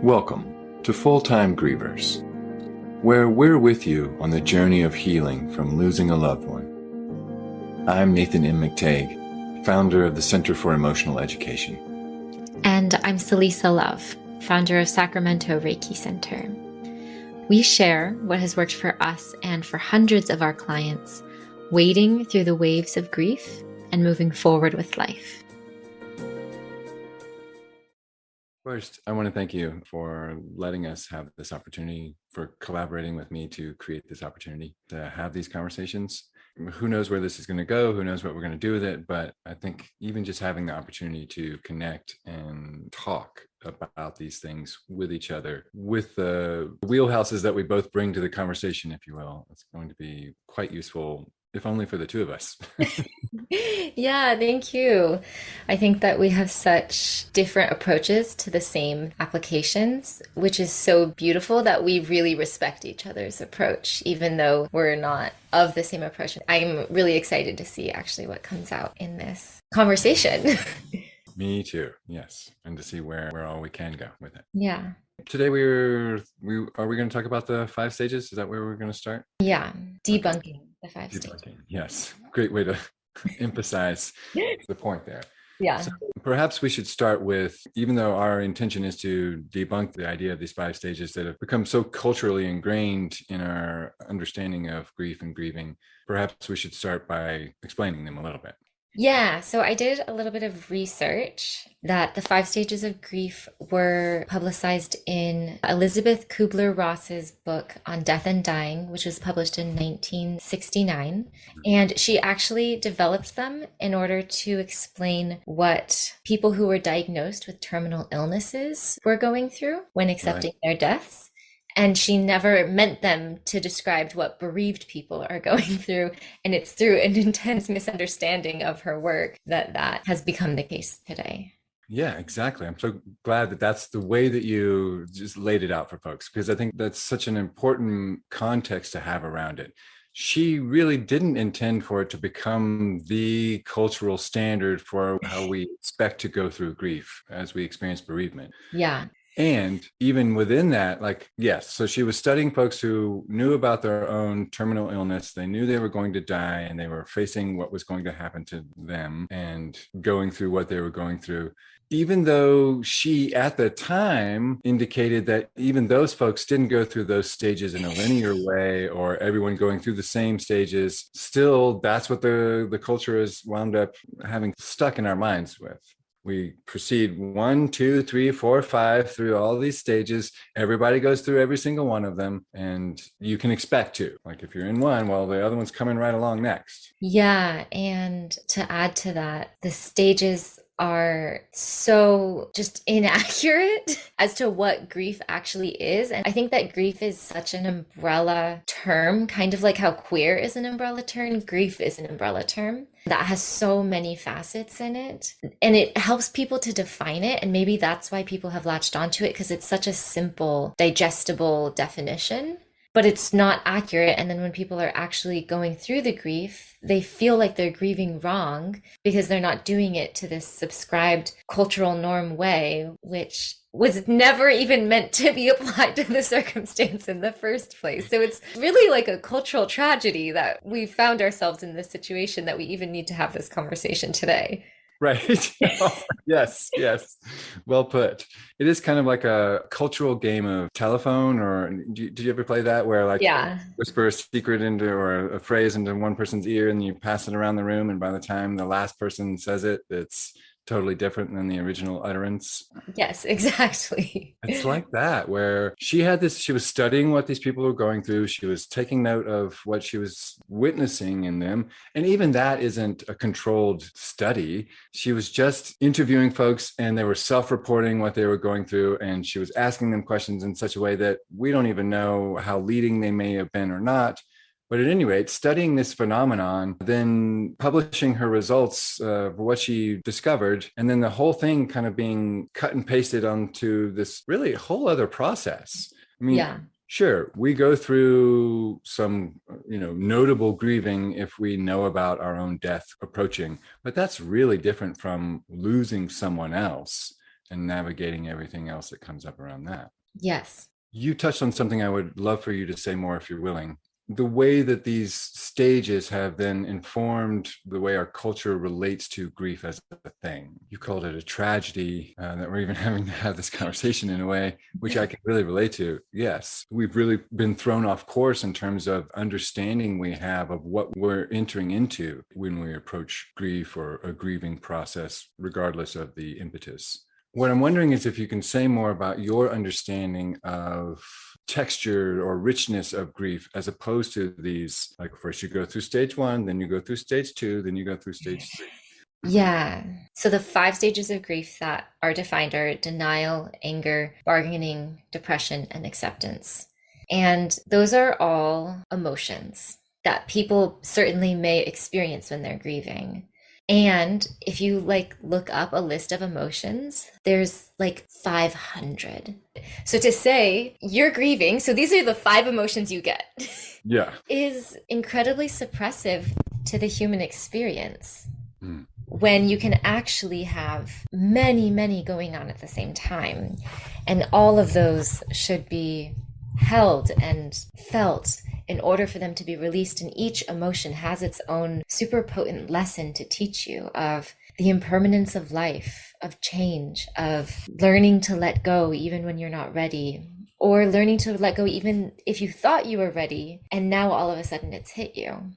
Welcome to Full-Time Grievers, where we're with you on the journey of healing from losing a loved one. I'm Nathan M. McTague, founder of the Center for Emotional Education. And I'm Selysa Love, founder of Sacramento Reiki Center. We share what has worked for us and for hundreds of our clients, wading through the waves of grief and moving forward with life. First, I want to thank you for letting us have this opportunity, for collaborating with me to create this opportunity to have these conversations. Who knows where this is going to go? Who knows what we're going to do with it? But I think even just having the opportunity to connect and talk about these things with each other, with the wheelhouses that we both bring to the conversation, if you will, it's going to be quite useful, if only for the two of us. Yeah, thank you. I think that we have such different approaches to the same applications, which is so beautiful that we really respect each other's approach, even though we're not of the same approach. I'm really excited to see actually what comes out in this conversation. Me too, yes. And to see where all we can go with it. Yeah. Today are we going to talk about the 5 stages? Is that where we're going to start? Yeah. Debunking the 5 stages. Yes. Great way to emphasize the point there. Yeah. So perhaps we should start with, even though our intention is to debunk the idea of these 5 stages that have become so culturally ingrained in our understanding of grief and grieving, perhaps we should start by explaining them a little bit. Yeah, so I did a little bit of research that the 5 stages of grief were publicized in Elizabeth Kübler-Ross's book on death and dying, which was published in 1969. And she actually developed them in order to explain what people who were diagnosed with terminal illnesses were going through when accepting their deaths. And she never meant them to describe what bereaved people are going through. And it's through an intense misunderstanding of her work that has become the case today. Yeah, exactly. I'm so glad that that's the way that you just laid it out for folks, because I think that's such an important context to have around it. She really didn't intend for it to become the cultural standard for how we expect to go through grief as we experience bereavement. Yeah. And even within that, yes, so she was studying folks who knew about their own terminal illness. They knew they were going to die and they were facing what was going to happen to them and going through what they were going through. Even though she, at the time, indicated that even those folks didn't go through those stages in a linear way, or everyone going through the same stages, still, that's what the culture has wound up having stuck in our minds with. We proceed 1, 2, 3, 4, 5 through all these stages. Everybody goes through every single one of them, and you can expect to. Like if you're in one, well, the other one's coming right along next. Yeah, and to add to that, the stages are so just inaccurate as to what grief actually is. And I think that grief is such an umbrella term, kind of like how queer is an umbrella term, grief is an umbrella term that has so many facets in it. And it helps people to define it. And maybe that's why people have latched onto it, because it's such a simple, digestible definition. But it's not accurate. And then when people are actually going through the grief, they feel like they're grieving wrong because they're not doing it to this subscribed cultural norm way, which was never even meant to be applied to the circumstance in the first place. So it's really like a cultural tragedy that we found ourselves in this situation, that we even need to have this conversation today. Right. Yes. Well put. It is kind of like a cultural game of telephone, or did you ever play that where whisper a secret into, or a phrase into one person's ear, and you pass it around the room, and by the time the last person says it, it's totally different than the original utterance. Yes, exactly. It's like that, where she was studying what these people were going through. She was taking note of what she was witnessing in them. And even that isn't a controlled study. She was just interviewing folks, and they were self-reporting what they were going through. And she was asking them questions in such a way that we don't even know how leading they may have been or not. But at any rate, studying this phenomenon, then publishing her results for what she discovered, and then the whole thing kind of being cut and pasted onto this really whole other process. I mean, sure, we go through some, notable grieving if we know about our own death approaching, but that's really different from losing someone else. and navigating everything else that comes up around that. Yes. You touched on something I would love for you to say more if you're willing. The way that these stages have then informed the way our culture relates to grief as a thing. You called it a tragedy, that we're even having to have this conversation in a way, which I can really relate to. Yes, we've really been thrown off course in terms of understanding we have of what we're entering into when we approach grief or a grieving process, regardless of the impetus. What I'm wondering is if you can say more about your understanding of texture or richness of grief, as opposed to these, like first you go through stage 1, then you go through stage 2, then you go through stage 3. Yeah. So the 5 stages of grief that are defined are denial, anger, bargaining, depression, and acceptance. And those are all emotions that people certainly may experience when they're grieving. And if you look up a list of emotions, there's 500. So to say you're grieving, so these are the 5 emotions you get, Yeah. is incredibly suppressive to the human experience. Mm. When you can actually have many, many going on at the same time. And all of those should be held and felt in order for them to be released. And each emotion has its own super potent lesson to teach you of the impermanence of life, of change, of learning to let go even when you're not ready, or learning to let go even if you thought you were ready and now all of a sudden it's hit you.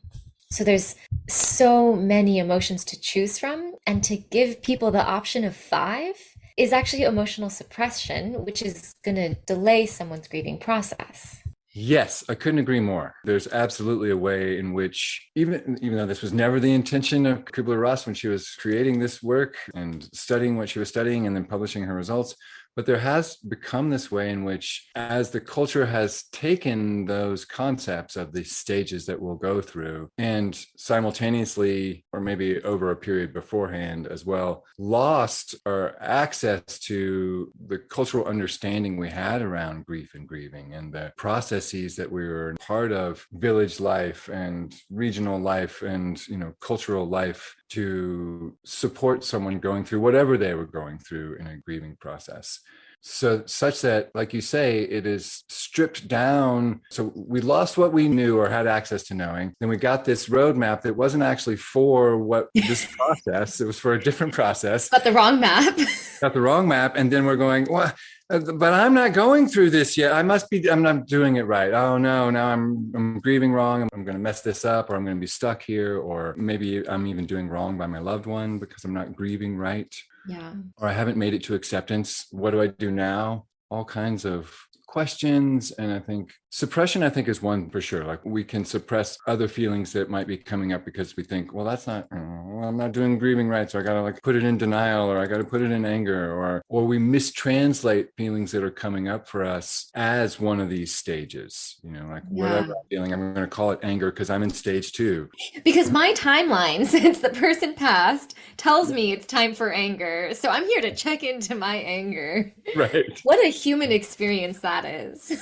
So there's so many emotions to choose from, and to give people the option of 5 is actually emotional suppression, which is going to delay someone's grieving process. Yes, I couldn't agree more. There's absolutely a way in which, even though this was never the intention of Kübler-Ross when she was creating this work and studying what she was studying and then publishing her results, but there has become this way in which, as the culture has taken those concepts of the stages that we'll go through and simultaneously, or maybe over a period beforehand as well, lost our access to the cultural understanding we had around grief and grieving and the processes that we were part of, village life and regional life and, cultural life, to support someone going through whatever they were going through in a grieving process. So such that, like you say, it is stripped down. So we lost what we knew or had access to knowing. Then we got this roadmap that wasn't actually for what this process, it was for a different process. Got the wrong map. Got the wrong map. And then we're going, well, but I'm not going through this yet. I'm not doing it right. Oh no, now I'm grieving wrong. I'm going to mess this up, or I'm going to be stuck here, or maybe I'm even doing wrong by my loved one because I'm not grieving right. Yeah. Or I haven't made it to acceptance. What do I do now? All kinds of questions. And I think suppression, is one for sure. Like, we can suppress other feelings that might be coming up because we think, well, I'm not doing grieving right. So I got to put it in denial, or I got to put it in anger, or we mistranslate feelings that are coming up for us as one of these stages, whatever I'm feeling, I'm going to call it anger because I'm in stage 2. Because my timeline since the person passed tells me it's time for anger. So I'm here to check into my anger. Right. What a human experience that is.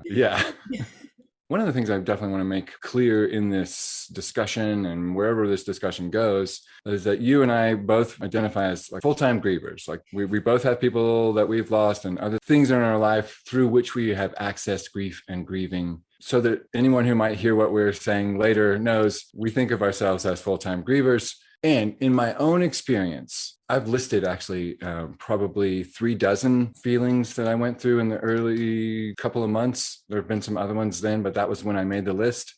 Yeah. One of the things I definitely want to make clear in this discussion and wherever this discussion goes is that you and I both identify as full-time grievers. We both have people that we've lost and other things in our life through which we have accessed grief and grieving, so that anyone who might hear what we're saying later knows we think of ourselves as full-time grievers. And in my own experience, I've listed actually probably 36 feelings that I went through in the early couple of months. There have been some other ones then, but that was when I made the list.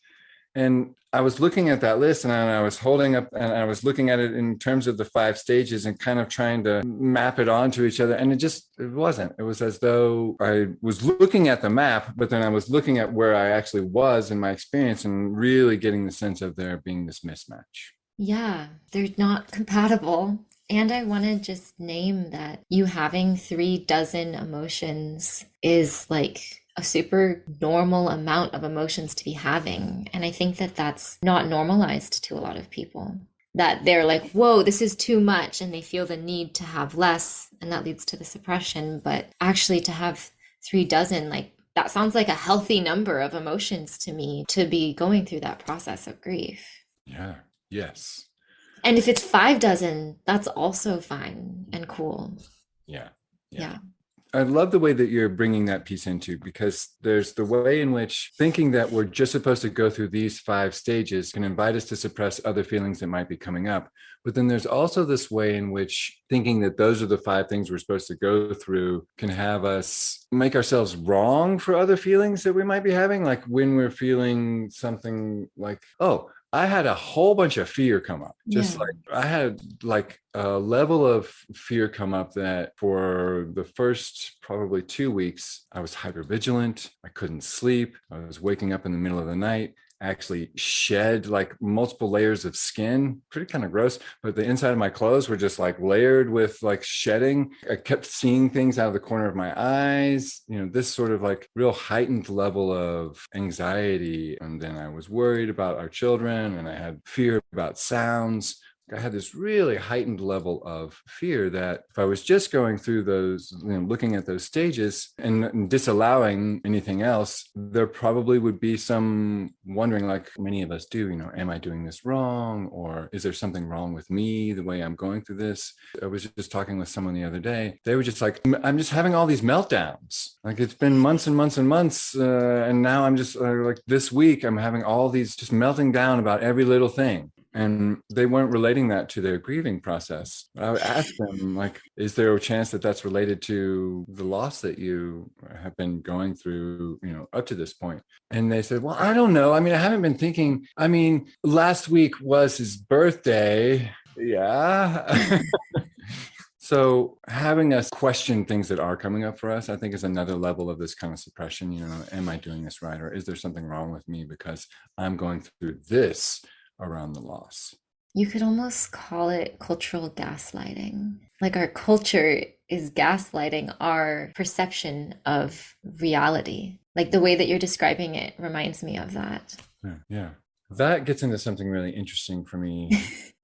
And I was looking at that list and I was holding up and I was looking at it in terms of the 5 stages and kind of trying to map it onto each other. And it wasn't. It was as though I was looking at the map, but then I was looking at where I actually was in my experience and really getting the sense of there being this mismatch. Yeah, they're not compatible. And I want to just name that you having 36 emotions is a super normal amount of emotions to be having. And I think that that's not normalized to a lot of people. That they're like, whoa, this is too much. And they feel the need to have less. And that leads to the suppression. But actually to have 36, that sounds like a healthy number of emotions to me to be going through that process of grief. Yeah. Yes. And if it's 36, that's also fine and cool. Yeah. Yeah. I love the way that you're bringing that piece into, because there's the way in which thinking that we're just supposed to go through these 5 stages can invite us to suppress other feelings that might be coming up. But then there's also this way in which thinking that those are the 5 things we're supposed to go through can have us make ourselves wrong for other feelings that we might be having. Like when we're feeling something like, oh, I had a whole bunch of fear come up. Just like I had like a level of fear come up that for the first probably 2 weeks, I was hypervigilant. I couldn't sleep. I was waking up in the middle of the night. I actually shed like multiple layers of skin, pretty kind of gross, but the inside of my clothes were just like layered with like shedding. I kept seeing things out of the corner of my eyes, this sort of like real heightened level of anxiety. And then I was worried about our children, and I had fear about sounds. I had this really heightened level of fear that if I was just going through those, looking at those stages and disallowing anything else, there probably would be some wondering, like many of us do, am I doing this wrong? Or is there something wrong with me, the way I'm going through this? I was just talking with someone the other day. They were just like, I'm just having all these meltdowns. Like it's been months and months and months. And now I'm just like this week, I'm having all these just melting down about every little thing. And they weren't relating that to their grieving process. I would ask them, like, is there a chance that that's related to the loss that you have been going through, up to this point? And they said, well, I don't know. I mean, I haven't been thinking. I mean, last week was his birthday. Yeah. So having us question things that are coming up for us, I think, is another level of this kind of suppression. Am I doing this right? Or is there something wrong with me because I'm going through this around the loss? You could almost call it cultural gaslighting. Like our culture is gaslighting our perception of reality. Like the way that you're describing it reminds me of that. Yeah. That gets into something really interesting for me.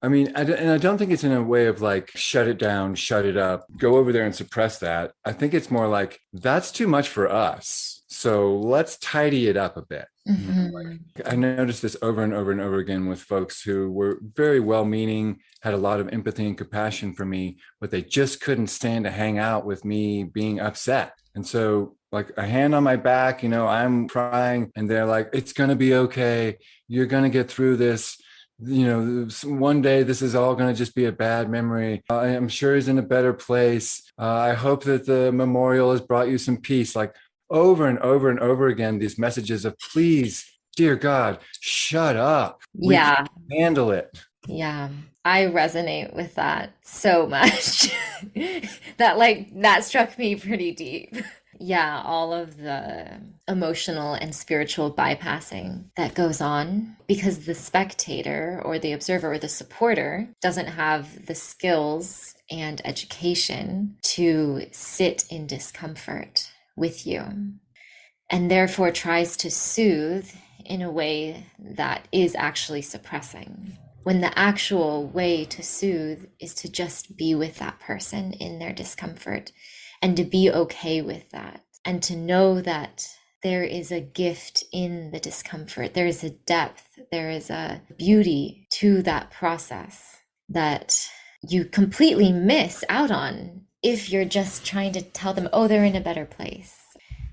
I mean, I don't think it's in a way of like, shut it down, shut it up, go over there and suppress that. I think it's more like, that's too much for us. So let's tidy it up a bit. Like, I noticed this over and over and over again with folks who were very well-meaning, had a lot of empathy and compassion for me, but they just couldn't stand to hang out with me being upset. And so like a hand on my back, I'm crying, and they're like, it's going to be okay. You're going to get through this. One day this is all going to just be a bad memory. I'm sure he's in a better place. I hope that the memorial has brought you some peace. Like over and over and over again, these messages of, please, dear God, shut up. We can't handle it. Yeah, I resonate with that so much. that struck me pretty deep. Yeah, all of the emotional and spiritual bypassing that goes on because the spectator or the observer or the supporter doesn't have the skills and education to sit in discomfort with you, and therefore tries to soothe in a way that is actually suppressing. When the actual way to soothe is to just be with that person in their discomfort and to be okay with that, and to know that there is a gift in the discomfort. There is a depth, there is a beauty to that process that you completely miss out on if you're just trying to tell them, oh, they're in a better place.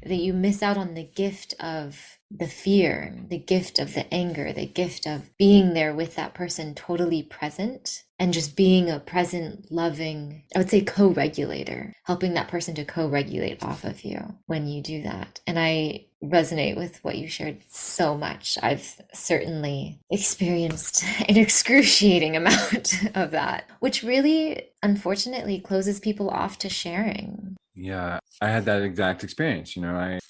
That you miss out on the gift of the fear, the gift of the anger, the gift of being there with that person totally present and just being a present, loving, I would say co-regulator, helping that person to co-regulate off of you when you do that. And I resonate with what you shared so much. I've certainly experienced an excruciating amount of that, which really, unfortunately, closes people off to sharing. Yeah, I had that exact experience.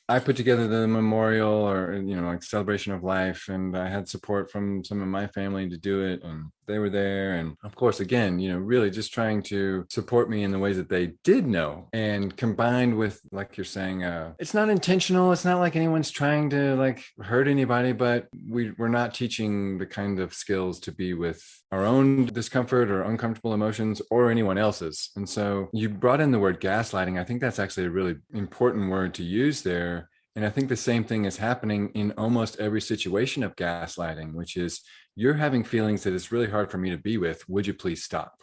I put together the memorial or, like celebration of life, and I had support from some of my family to do it, and they were there. And of course, again, really just trying to support me in the ways that they did know, and combined with, like you're saying, it's not intentional. It's not like anyone's trying to like hurt anybody, but we're not teaching the kind of skills to be with our own discomfort or uncomfortable emotions or anyone else's. And so you brought in the word gaslighting. I think that's actually a really important word to use there. And I think the same thing is happening in almost every situation of gaslighting, which is you're having feelings that it's really hard for me to be with. Would you please stop?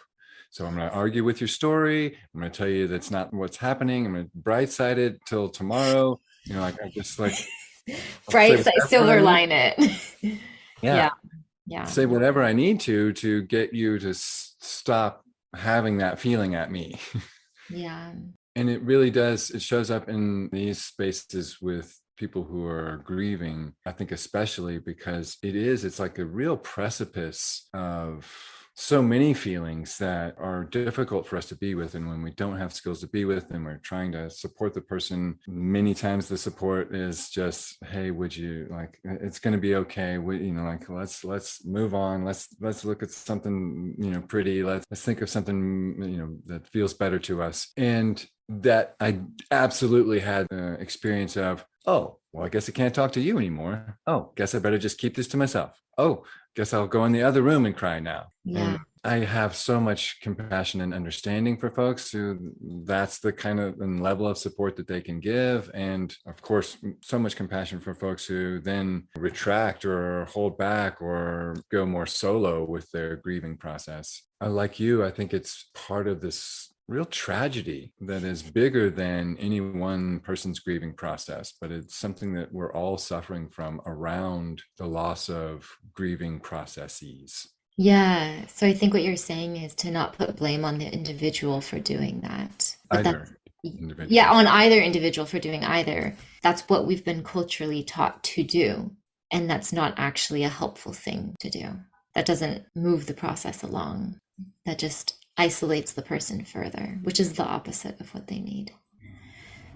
So I'm going to argue with your story. I'm going to tell you that's not what's happening. I'm going to bright side it till tomorrow. Like I just like I'll say Bright side, whatever I silver need. line it. Yeah, Yeah, yeah, say whatever I need to get you to stop having that feeling at me. yeah. And it really does. It shows up in these spaces with people who are grieving, I think, especially because it's like a real precipice of so many feelings that are difficult for us to be with. And when we don't have skills to be with and we're trying to support the person, many times the support is just, hey, would you like, it's going to be okay. Like, let's move on. Let's look at something, pretty. Let's think of something, that feels better to us. And that I absolutely had the experience of, oh, well, I guess I can't talk to you anymore. Oh, guess I better just keep this to myself. Oh, guess I'll go in the other room and cry now. Yeah. And I have so much compassion and understanding for folks who that's the kind of and level of support that they can give. And of course, so much compassion for folks who then retract or hold back or go more solo with their grieving process. Like you, I think it's part of this real tragedy that is bigger than any one person's grieving process, but it's something that we're all suffering from around the loss of grieving processes. Yeah. So I think what you're saying is to not put blame on the individual for doing that. But that's, Either individual. yeah, on either individual for doing either. That's what we've been culturally taught to do. And that's not actually a helpful thing to do. That doesn't move the process along. That just isolates the person further, which is the opposite of what they need.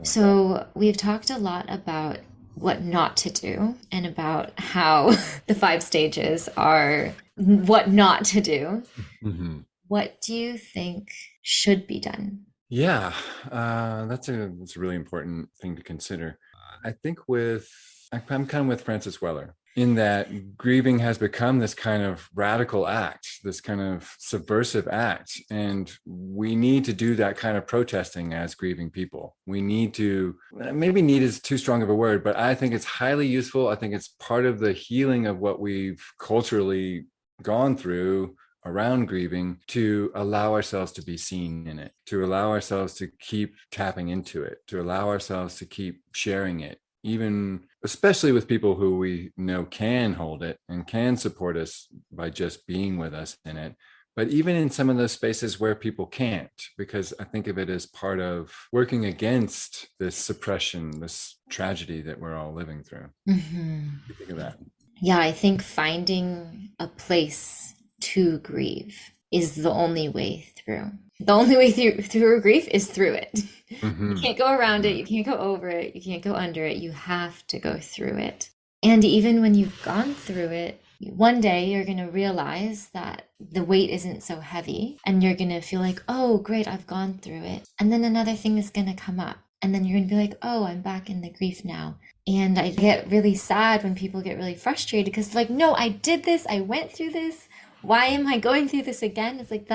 So we've talked a lot about what not to do and about how the 5 stages are what not to do. Mm-hmm. What do you think should be done? Yeah, that's a really important thing to consider. I think I'm kind of with Francis Weller in that grieving has become this kind of radical act, this kind of subversive act. And we need to do that kind of protesting as grieving people. We need to, maybe need is too strong of a word, but I think it's highly useful. I think it's part of the healing of what we've culturally gone through around grieving, to allow ourselves to be seen in it, to allow ourselves to keep tapping into it, to allow ourselves to keep sharing it, even especially with people who we know can hold it and can support us by just being with us in it. But even in some of those spaces where people can't, because I think of it as part of working against this suppression, this tragedy that we're all living through. Mm-hmm. What do you think of that? Yeah, I think finding a place to grieve is the only way through. The only way through grief is through it. Mm-hmm. You can't go around it, you can't go over it, you can't go under it. You have to go through it. And even when you've gone through it, one day you're going to realize that the weight isn't so heavy and you're going to feel like, oh, great, I've gone through it. And then another thing is going to come up. And then you're going to be like, oh, I'm back in the grief now. And I get really sad when people get really frustrated because like, no, I did this. I went through this. Why am I going through this again? It's like,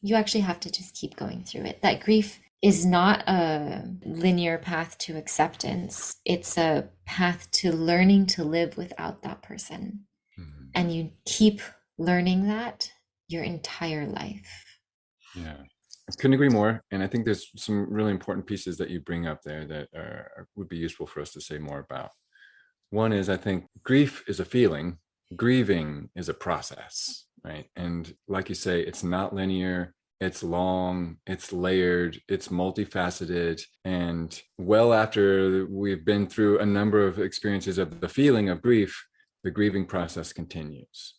you actually have to just keep going through it. That grief is not a linear path to acceptance. It's a path to learning to live without that person. Mm-hmm. And you keep learning that your entire life. Yeah, I couldn't agree more. And I think there's some really important pieces that you bring up there that would be useful for us to say more about. One is, I think grief is a feeling, grieving is a process, right? And like you say, it's not linear, it's long, it's layered, it's multifaceted. And well after we've been through a number of experiences of the feeling of grief, the grieving process continues.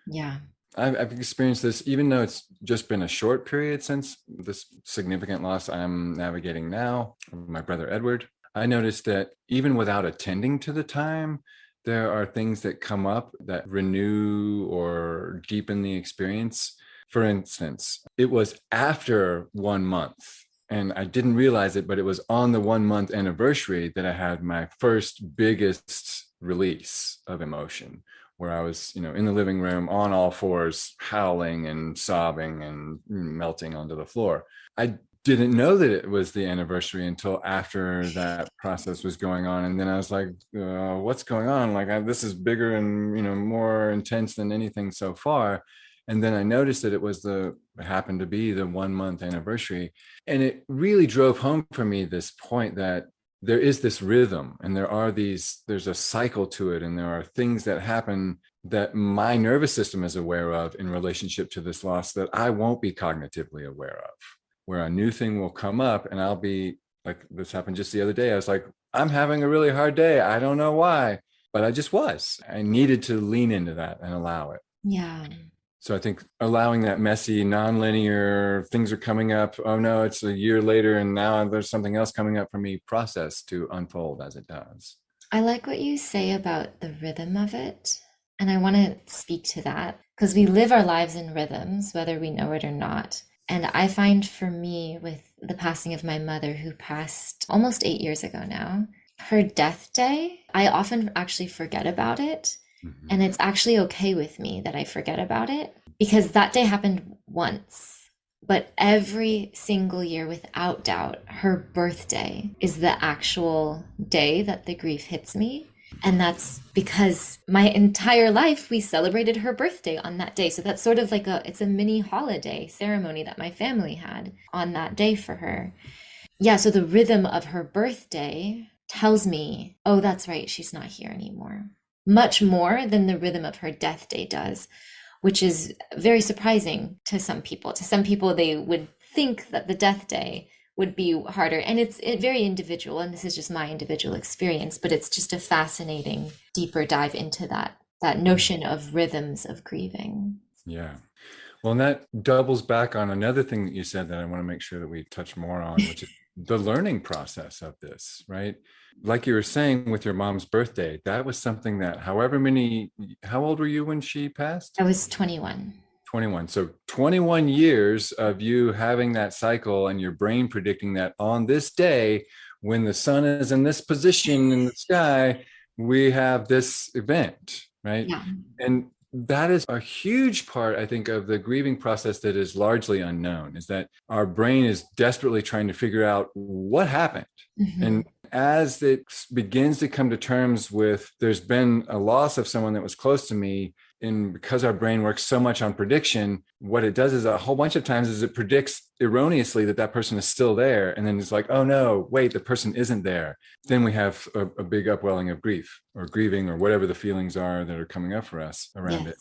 Yeah. I've experienced this, even though it's just been a short period since this significant loss I'm navigating now, my brother Edward. I noticed that even without attending to the time, there are things that come up that renew or deepen the experience. For instance, it was after 1 month, and I didn't realize it, but it was on the 1 month anniversary that I had my first biggest release of emotion, where I was, in the living room on all fours, howling and sobbing and melting onto the floor. I didn't know that it was the anniversary until after that process was going on. And then I was like, what's going on? Like, this is bigger and, more intense than anything so far. And then I noticed that it happened to be the 1 month anniversary. And it really drove home for me this point that there is this rhythm, and there's a cycle to it. And there are things that happen that my nervous system is aware of in relationship to this loss that I won't be cognitively aware of, where a new thing will come up and I'll be like, this happened just the other day. I was like, I'm having a really hard day. I don't know why, but I just was. I needed to lean into that and allow it. Yeah. So I think allowing that messy, nonlinear, things are coming up. Oh no, it's a year later and now there's something else coming up for me process to unfold as it does. I like what you say about the rhythm of it. And I want to speak to that because we live our lives in rhythms, whether we know it or not. And I find for me, with the passing of my mother, who passed almost 8 years ago now, her death day, I often actually forget about it. Mm-hmm. And it's actually okay with me that I forget about it because that day happened once. But every single year, without doubt, her birthday is the actual day that the grief hits me. And that's because my entire life we celebrated her birthday on that day. So that's sort of like it's a mini holiday ceremony that my family had on that day for her. Yeah, so the rhythm of her birthday tells me, oh, that's right, she's not here anymore. Much more than the rhythm of her death day does, which is very surprising to some people. To some people, they would think that the death day would be harder. And it's very individual, and this is just my individual experience, but it's just a fascinating, deeper dive into that notion of rhythms of grieving. Yeah. Well, and that doubles back on another thing that you said that I want to make sure that we touch more on, which is the learning process of this, right? Like you were saying with your mom's birthday, that was something that how old were you when she passed? I was 21. 21. So 21 years of you having that cycle and your brain predicting that on this day, when the sun is in this position in the sky, we have this event, right? Yeah. And that is a huge part, I think, of the grieving process that is largely unknown, is that our brain is desperately trying to figure out what happened. Mm-hmm. And as it begins to come to terms with, there's been a loss of someone that was close to me, and because our brain works so much on prediction, what it does is a whole bunch of times is it predicts erroneously that person is still there. And then it's like, oh no, wait, the person isn't there. Then we have a big upwelling of grief or grieving or whatever the feelings are that are coming up for us around it.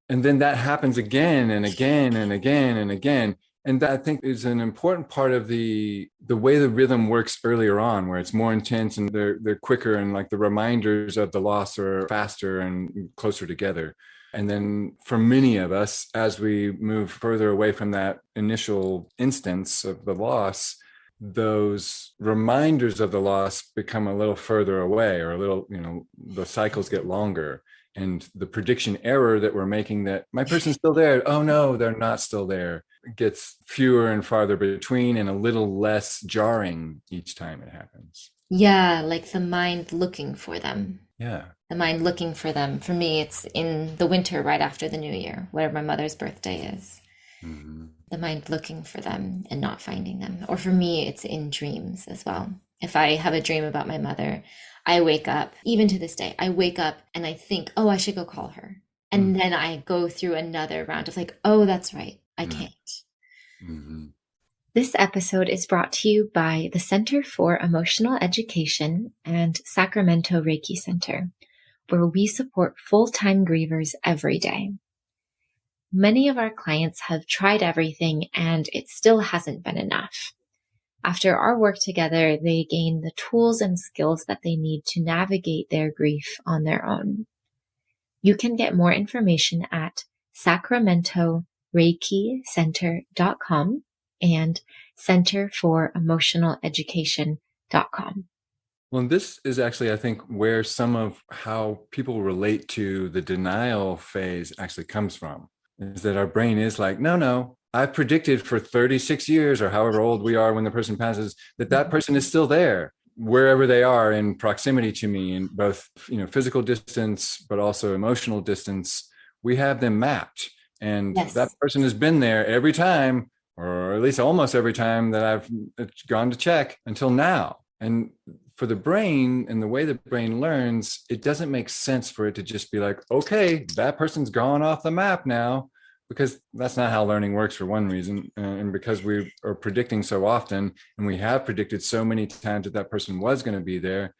And then that happens again and again and again and again. And that, I think, is an important part of the way the rhythm works earlier on, where it's more intense and they're quicker, and like the reminders of the loss are faster and closer together. And then for many of us, as we move further away from that initial instance of the loss, those reminders of the loss become a little further away, or a little, the cycles get longer. And the prediction error that we're making, that my person's still there, oh no, they're not still there, gets fewer and farther between and a little less jarring each time it happens. Yeah, like the mind looking for them. Yeah. The mind looking for them. For me, it's in the winter right after the new year, whatever my mother's birthday is. Mm-hmm. The mind looking for them and not finding them. Or for me, it's in dreams as well. If I have a dream about my mother, I wake up, even to this day, I wake up and I think, oh, I should go call her. And then I go through another round of like, oh, that's right, I can't. Mm-hmm. This episode is brought to you by the Center for Emotional Education and Sacramento Reiki Center, where we support full-time grievers every day. Many of our clients have tried everything and it still hasn't been enough. After our work together, they gain the tools and skills that they need to navigate their grief on their own. You can get more information at sacramentoreikicenter.com and centerforoemotionaleducation.com. Well, and this is actually, I think, where some of how people relate to the denial phase actually comes from, is that our brain is like, no, I've predicted for 36 years or however old we are when the person passes, that person is still there, wherever they are in proximity to me, in both, physical distance, but also emotional distance. We have them mapped, and that person has been there every time, or at least almost every time that I've gone to check until now. And for the brain and the way the brain learns, it doesn't make sense for it to just be like, okay, that person's gone off the map now. because that's not how learning works for one reason. And because we are predicting so often, and we have predicted so many times that that person was going to be there,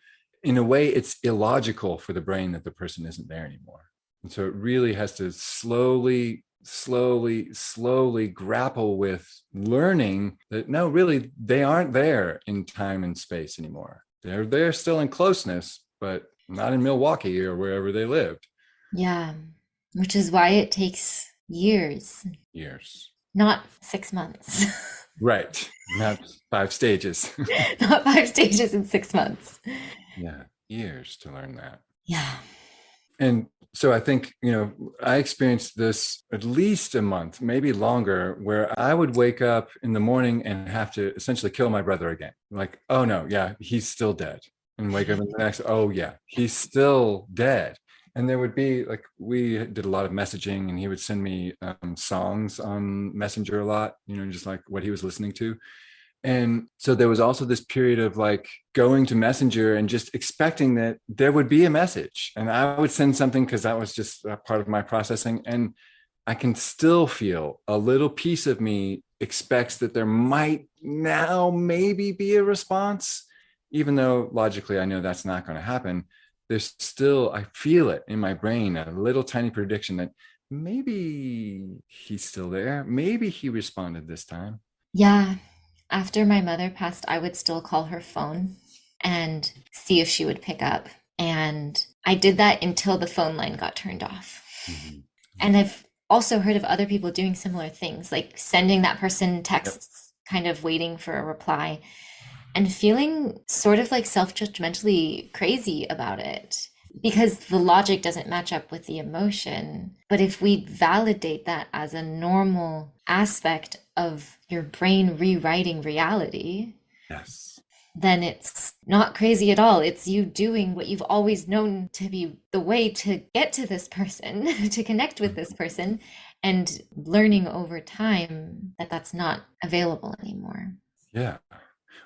in a way, it's illogical for the brain that the person isn't there anymore. And so it really has to slowly grapple with learning that no, really, they aren't there in time and space anymore. They're still in closeness, but not in Milwaukee or wherever they lived. Yeah. Which is why it takes years, Years. not 6 months. Right. Not 5 stages. Not 5 stages in 6 months. Yeah. Years to learn that. Yeah. And so I think, I experienced this at least a month, maybe longer, where I would wake up in the morning and have to essentially kill my brother again. Like, oh no, yeah, he's still dead. And wake up in the next, oh yeah, he's still dead. And there would be like, we did a lot of messaging, and he would send me songs on Messenger a lot, just like what he was listening to. And so there was also this period of like going to Messenger and just expecting that there would be a message, and I would send something because that was just a part of my processing. And I can still feel a little piece of me expects that there might now maybe be a response, even though logically I know that's not going to happen. There's still, I feel it in my brain, a little tiny prediction that maybe he's still there. Maybe he responded this time. Yeah. After my mother passed, I would still call her phone and see if she would pick up. And I did that until the phone line got turned off. Mm-hmm. And I've also heard of other people doing similar things, like sending that person texts, kind of waiting for a reply, and feeling sort of like self-judgmentally crazy about it because the logic doesn't match up with the emotion. But if we validate that as a normal aspect of your brain rewriting reality, Yes, then it's not crazy at all. It's you doing what you've always known to be the way to get to this person, to connect with this person, and learning over time that that's not available anymore. yeah.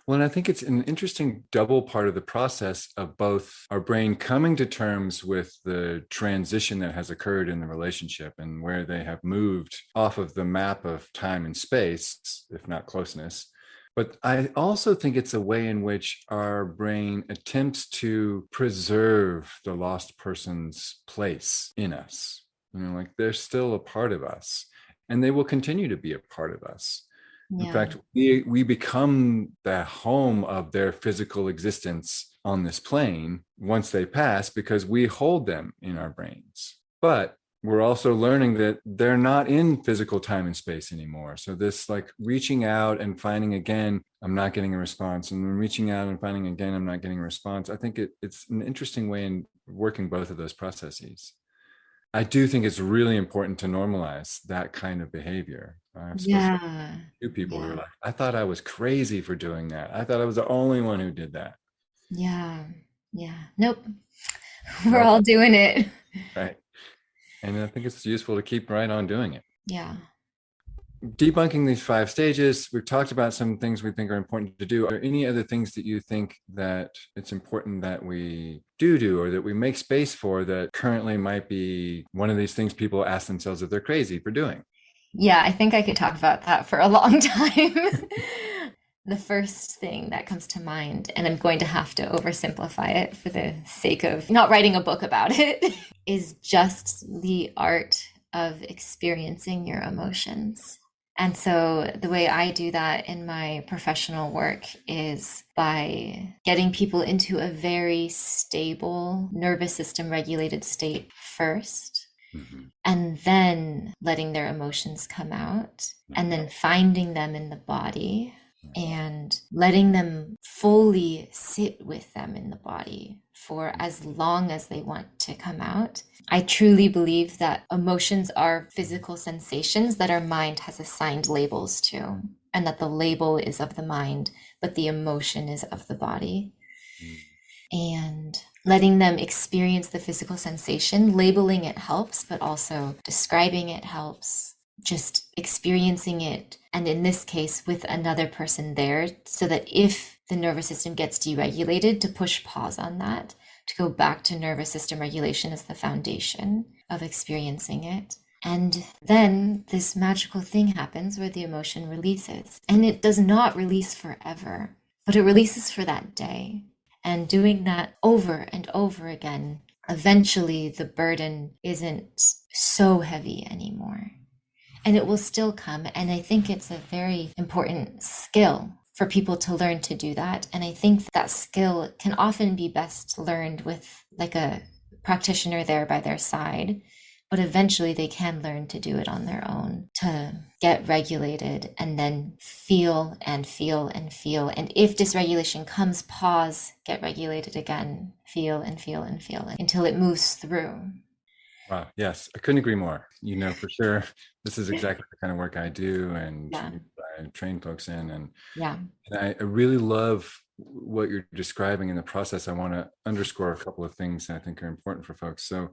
Well, and I think it's an interesting double part of the process of both our brain coming to terms with the transition that has occurred in the relationship and where they have moved off of the map of time and space, if not closeness. But I also think it's a way in which our brain attempts to preserve the lost person's place in us. Like they're still a part of us, and they will continue to be a part of us. In Yeah. fact, we become the home of their physical existence on this plane once they pass because we hold them in our brains. But we're also learning that they're not in physical time and space anymore. So this like reaching out and finding again, I'm not getting a response. And then reaching out and finding again, I'm not getting a response. I think it's an interesting way in working both of those processes. I do think it's really important to normalize that kind of behavior. I've spoken Yeah. to people who are Yeah. like, I thought I was crazy for doing that. I thought I was the only one who did that. Yeah. Yeah. Nope. We're Nope. all doing it. Right. And I think it's useful to keep right on doing it. Yeah. Debunking these 5 stages, we've talked about some things we think are important to do. Are there any other things that you think that it's important that we do or that we make space for that currently might be one of these things people ask themselves if they're crazy for doing? Yeah, I think I could talk about that for a long time. The first thing that comes to mind, and I'm going to have to oversimplify it for the sake of not writing a book about it, is just the art of experiencing your emotions. And so the way I do that in my professional work is by getting people into a very stable nervous system regulated state first, and then letting their emotions come out, and then finding them in the body and letting them fully sit with them in the body for as long as they want to come out. I truly believe that emotions are physical sensations that our mind has assigned labels to, and that the label is of the mind, but the emotion is of the body. And letting them experience the physical sensation, labeling it helps, but also describing it helps. Just experiencing it, and in this case with another person there, so that if the nervous system gets deregulated, to push pause on that, to go back to nervous system regulation as the foundation of experiencing it. And then this magical thing happens where the emotion releases. And it does not release forever, but it releases for that day. And doing that over and over again, eventually the burden isn't so heavy anymore. And it will still come. And I think it's a very important skill for people to learn to do that. And I think that skill can often be best learned with like a practitioner there by their side, but eventually they can learn to do it on their own, to get regulated and then feel and feel and feel. And if dysregulation comes, pause, get regulated again, feel and feel and feel until it moves through. Wow. Yes, I couldn't agree more. You know, for sure, this is exactly the kind of work I do and Yeah. I train folks in. Yeah. And I really love what you're describing in the process. I want to underscore a couple of things that I think are important for folks. So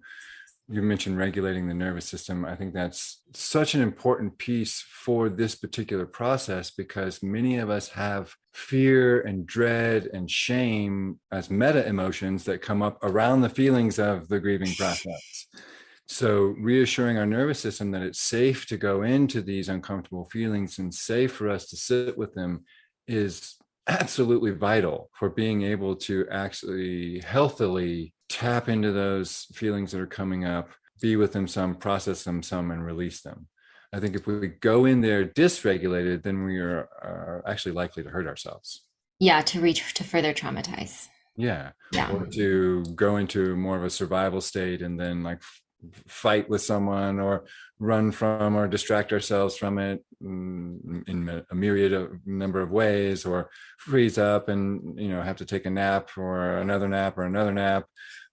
you mentioned regulating the nervous system. I think that's such an important piece for this particular process because many of us have fear and dread and shame as meta emotions that come up around the feelings of the grieving process. So reassuring our nervous system that it's safe to go into these uncomfortable feelings and safe for us to sit with them is absolutely vital for being able to actually healthily tap into those feelings that are coming up, be with them some, process them some, and release them. I think if we go in there dysregulated, then we are actually likely to hurt ourselves. Yeah, to further traumatize. Yeah. Yeah. Or to go into more of a survival state and then like fight with someone or run from or distract ourselves from it in a myriad of number of ways, or freeze up and have to take a nap or another nap or another nap,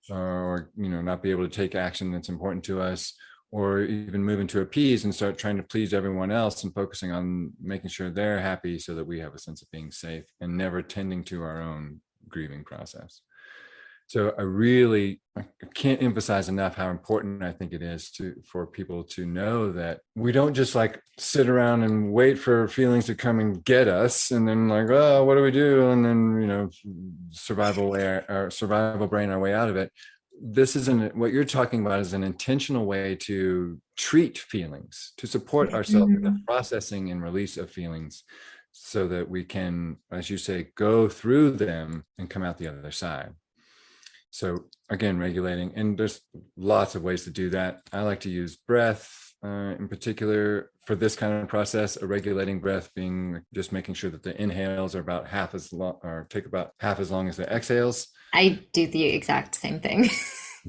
or not be able to take action that's important to us, or even move into appease and start trying to please everyone else and focusing on making sure they're happy so that we have a sense of being safe and never tending to our own grieving process. So I can't emphasize enough how important I think it is for people to know that we don't just like sit around and wait for feelings to come and get us and then like, oh, what do we do? And then, survival brain our way out of it. This isn't what you're talking about is an intentional way to treat feelings, to support ourselves in the processing and release of feelings so that we can, as you say, go through them and come out the other side. So again, regulating, and there's lots of ways to do that. I like to use breath in particular for this kind of process, a regulating breath being just making sure that the inhales are about half as long or take about half as long as the exhales. I do the exact same thing.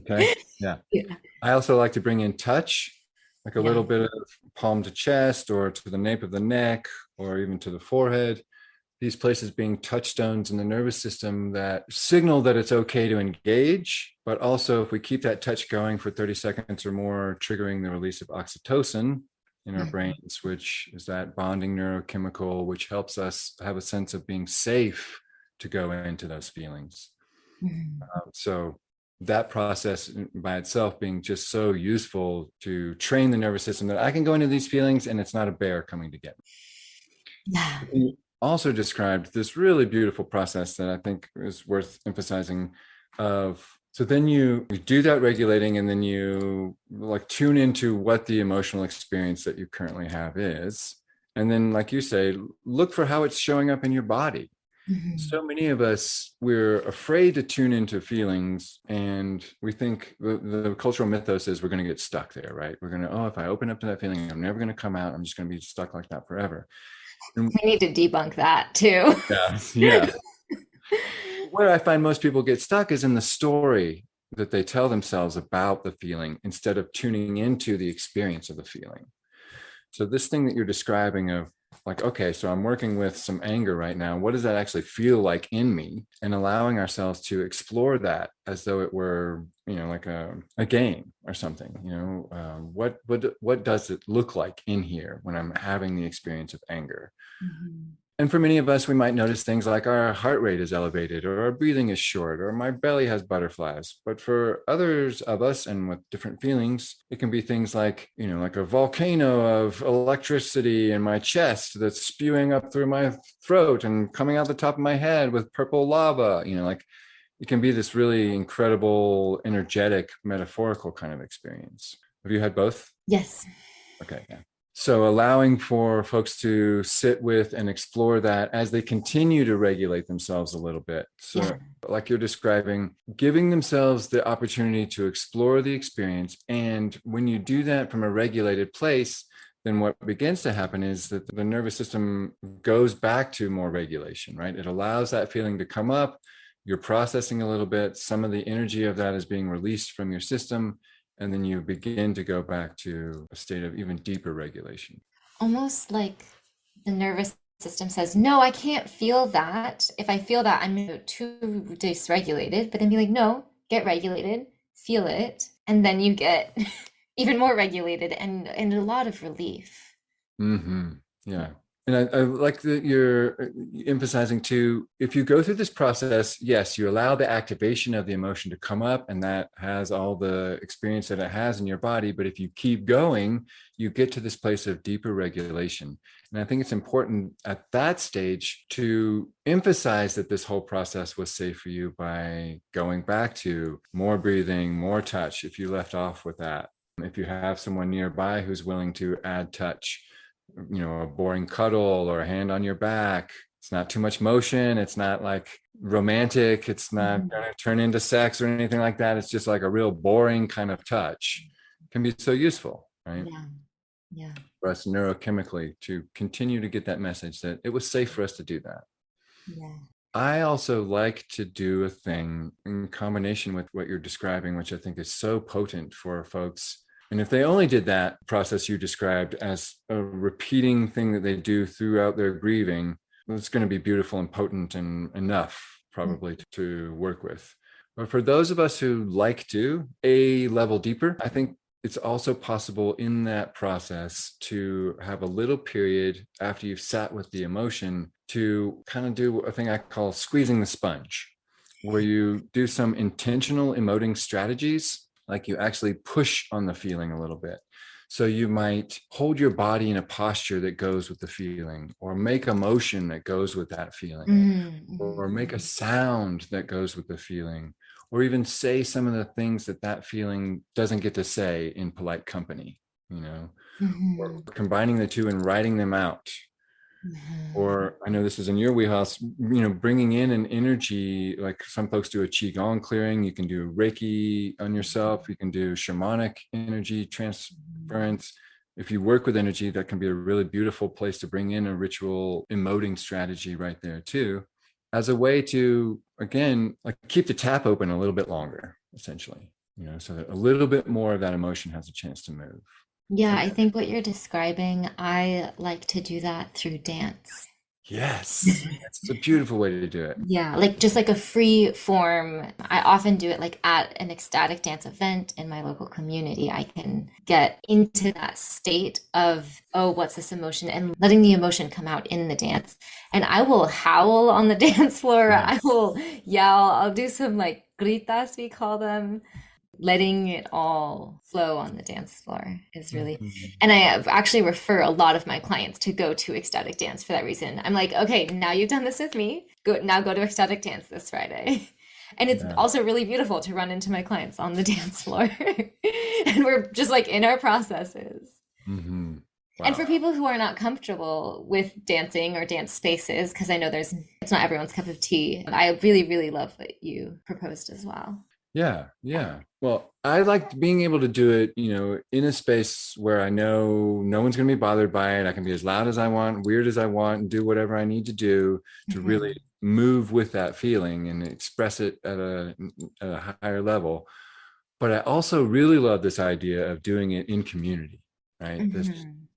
Okay. Yeah. I also like to bring in touch, like a little bit of palm to chest or to the nape of the neck or even to the forehead. These places being touchstones in the nervous system that signal that it's okay to engage, but also if we keep that touch going for 30 seconds or more, triggering the release of oxytocin in our brains, which is that bonding neurochemical, which helps us have a sense of being safe to go into those feelings. So that process by itself being just so useful to train the nervous system that I can go into these feelings and it's not a bear coming to get me. Yeah. Also described this really beautiful process that I think is worth emphasizing so then you do that regulating and then you like tune into what the emotional experience that you currently have is. And then, like you say, look for how it's showing up in your body. So many of us, we're afraid to tune into feelings and we think the cultural mythos is we're going to get stuck there, right? We're going to, if I open up to that feeling, I'm never going to come out. I'm just going to be stuck like that forever. We need to debunk that too. Yeah. Where I find most people get stuck is in the story that they tell themselves about the feeling instead of tuning into the experience of the feeling. So this thing that you're describing of like, okay, so I'm working with some anger right now. What does that actually feel like in me? And allowing ourselves to explore that as though it were, like a game or something. What does it look like in here when I'm having the experience of anger? And for many of us, we might notice things like our heart rate is elevated or our breathing is short or my belly has butterflies. But for others of us and with different feelings, it can be things like, like a volcano of electricity in my chest that's spewing up through my throat and coming out the top of my head with purple lava, like it can be this really incredible, energetic, metaphorical kind of experience. Have you had both? Yes. Okay. Yeah. So allowing for folks to sit with and explore that as they continue to regulate themselves a little bit. Yeah. So, like you're describing, giving themselves the opportunity to explore the experience. And when you do that from a regulated place, then what begins to happen is that the nervous system goes back to more regulation, right? It allows that feeling to come up. You're processing a little bit. Some of the energy of that is being released from your system. And then you begin to go back to a state of even deeper regulation. Almost like the nervous system says, no, I can't feel that. If I feel that, I'm too dysregulated. But then be like, no, get regulated, feel it. And then you get even more regulated and a lot of relief. Mm-hmm. Yeah. And I like that you're emphasizing too, if you go through this process, yes, you allow the activation of the emotion to come up and that has all the experience that it has in your body. But if you keep going, you get to this place of deeper regulation. And I think it's important at that stage to emphasize that this whole process was safe for you by going back to more breathing, more touch, if you left off with that. If you have someone nearby who's willing to add touch, a boring cuddle or a hand on your back. It's not too much motion. It's not like romantic. It's not going to turn into sex or anything like that. It's just like a real boring kind of touch. Can be so useful, right? Yeah. Yeah. For us neurochemically to continue to get that message that it was safe for us to do that. Yeah. I also like to do a thing in combination with what you're describing, which I think is so potent for folks. And if they only did that process you described as a repeating thing that they do throughout their grieving, it's going to be beautiful and potent and enough probably to work with. But for those of us who like to a level deeper, I think it's also possible in that process to have a little period after you've sat with the emotion to kind of do a thing I call squeezing the sponge, where you do some intentional emoting strategies, like you actually push on the feeling a little bit. So you might hold your body in a posture that goes with the feeling, or make a motion that goes with that feeling, or make a sound that goes with the feeling, or even say some of the things that that feeling doesn't get to say in polite company, or combining the two and writing them out. Or I know this is in your wheelhouse, bringing in an energy, like some folks do a Qigong clearing. You can do Reiki on yourself. You can do shamanic energy transference. If you work with energy, that can be a really beautiful place to bring in a ritual emoting strategy right there too, as a way to, again, like keep the tap open a little bit longer, essentially, so that a little bit more of that emotion has a chance to move. Yeah, I think what you're describing, I like to do that through dance. Yes, it's a beautiful way to do it. Yeah, like just like a free form. I often do it like at an ecstatic dance event in my local community. I can get into that state of, oh, what's this emotion? And letting the emotion come out in the dance. And I will howl on the dance floor. I will yell. I'll do some like gritas, we call them. Letting it all flow on the dance floor is really, and I actually refer a lot of my clients to go to ecstatic dance for that reason. I'm like, okay, now you've done this with me. Go to ecstatic dance this Friday. And it's also really beautiful to run into my clients on the dance floor. And we're just like in our processes. Wow. And for people who are not comfortable with dancing or dance spaces, because I know it's not everyone's cup of tea, I really, really love what you proposed as well. Yeah. Well, I like being able to do it, in a space where I know no one's going to be bothered by it. I can be as loud as I want, weird as I want, and do whatever I need to do to really move with that feeling and express it at a higher level. But I also really love this idea of doing it in community, right? This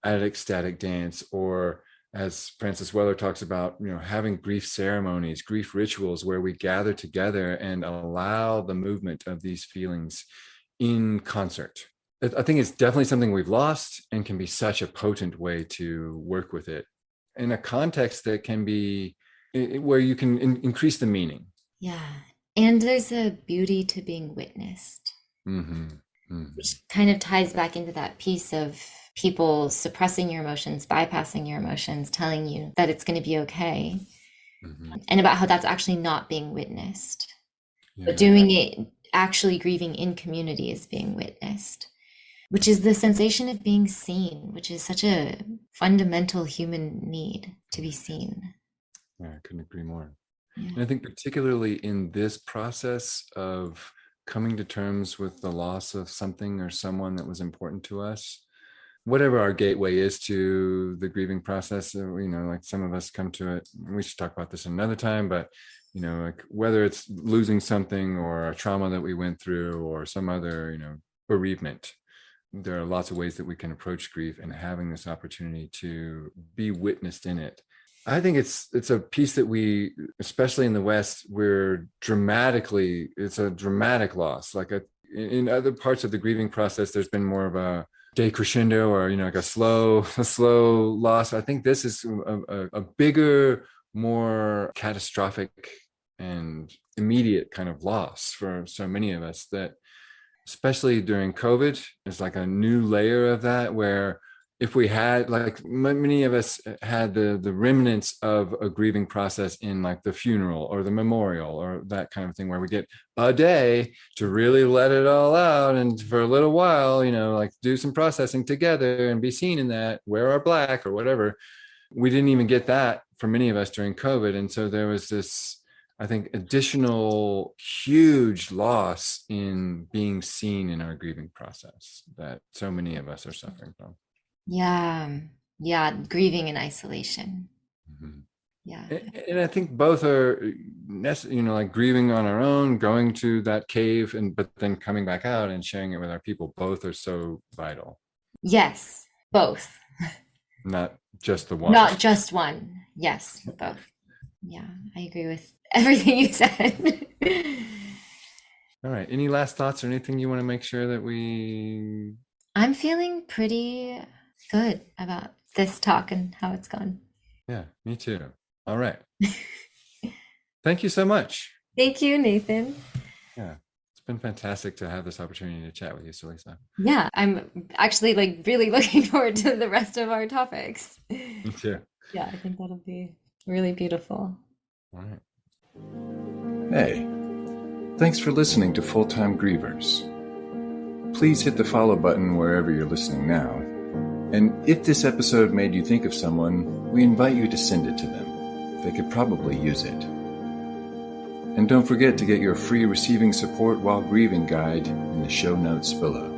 at ecstatic dance, or as Francis Weller talks about, having grief ceremonies, grief rituals where we gather together and allow the movement of these feelings in concert. I think it's definitely something we've lost and can be such a potent way to work with it in a context that can be where you can increase the meaning. Yeah. And there's a beauty to being witnessed, which kind of ties back into that piece of people suppressing your emotions, bypassing your emotions, telling you that it's going to be okay, and about how that's actually not being witnessed. But doing it, actually grieving in community is being witnessed. which is the sensation of being seen, which is such a fundamental human need to be seen. Yeah, I couldn't agree more. Yeah. And I think particularly in this process of coming to terms with the loss of something or someone that was important to us, whatever our gateway is to the grieving process, like some of us come to it, we should talk about this another time, but like whether it's losing something or a trauma that we went through or some other, bereavement, there are lots of ways that we can approach grief, and having this opportunity to be witnessed in it. I think it's a piece that we, especially in the West, it's a dramatic loss. Like in other parts of the grieving process, there's been more of a decrescendo, or like a slow loss. I think this is a bigger, more catastrophic and immediate kind of loss for so many of us, that especially during COVID is like a new layer of that, where if we had, like, many of us had the remnants of a grieving process in like the funeral or the memorial or that kind of thing, where we get a day to really let it all out, and for a little while, like do some processing together and be seen in that, wear our black or whatever. We didn't even get that for many of us during COVID. And so there was this, I think, additional huge loss in being seen in our grieving process that so many of us are suffering from. Yeah, grieving in isolation. Mm-hmm. Yeah. And I think both are necessary, like grieving on our own, going to that cave, but then coming back out and sharing it with our people. Both are so vital. Yes, both. Not just the one. Not just one. Yes, both. Yeah, I agree with everything you said. All right. Any last thoughts or anything you want to make sure that we... I'm feeling pretty good about this talk and how it's gone. Yeah, me too. All right. Thank you so much. Thank you, Nathan. Yeah, it's been fantastic to have this opportunity to chat with you, Selysa. Yeah, I'm actually really looking forward to the rest of our topics. Me too. Yeah, I think that'll be really beautiful. All right. Hey, thanks for listening to Full-Time Grievers. Please hit the follow button wherever you're listening now. And if this episode made you think of someone, we invite you to send it to them. They could probably use it. And don't forget to get your free Receiving Support While Grieving guide in the show notes below.